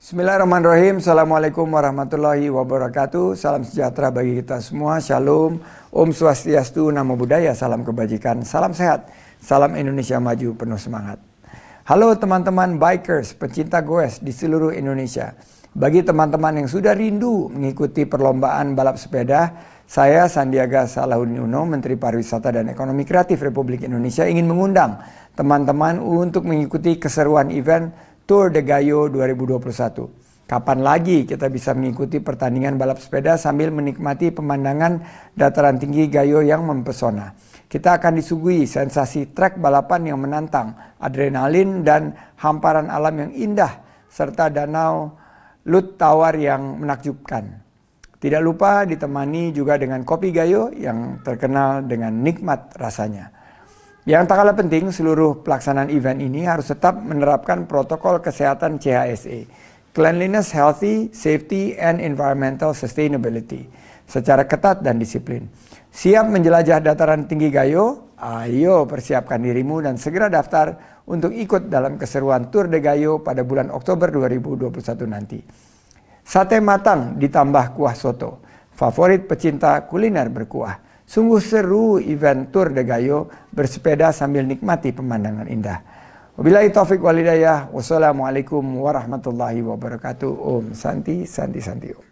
Bismillahirrahmanirrahim. Assalamualaikum warahmatullahi wabarakatuh. Salam sejahtera bagi kita semua. Shalom. Om Swastiastu, Namo Buddhaya. Salam kebajikan. Salam sehat. Salam Indonesia maju penuh semangat. Halo teman-teman bikers, pecinta goes di seluruh Indonesia. Bagi teman-teman yang sudah rindu mengikuti perlombaan balap sepeda, saya Sandiaga Salahuddin Uno, Menteri Pariwisata dan Ekonomi Kreatif Republik Indonesia, ingin mengundang teman-teman untuk mengikuti keseruan event Tour de Gayo 2021. Kapan lagi kita bisa mengikuti pertandingan balap sepeda sambil menikmati pemandangan dataran tinggi Gayo yang mempesona. Kita akan disuguhi sensasi trek balapan yang menantang, adrenalin dan hamparan alam yang indah, serta danau Lut Tawar yang menakjubkan. Tidak lupa ditemani juga dengan kopi Gayo yang terkenal dengan nikmat rasanya. Yang tak kalah penting, seluruh pelaksanaan event ini harus tetap menerapkan protokol kesehatan CHSE, Cleanliness, Healthy, Safety, and Environmental Sustainability, secara ketat dan disiplin. Siap menjelajah dataran tinggi Gayo? Ayo persiapkan dirimu dan segera daftar untuk ikut dalam keseruan Tour de Gayo pada bulan Oktober 2021 nanti. Sate matang ditambah kuah soto, favorit pecinta kuliner berkuah. Sungguh seru event Tour de Gayo, bersepeda sambil nikmati pemandangan indah. Wabillahi taufik walhidayah. Wassalamualaikum warahmatullahi wabarakatuh. Om Santi Santi Santi Om.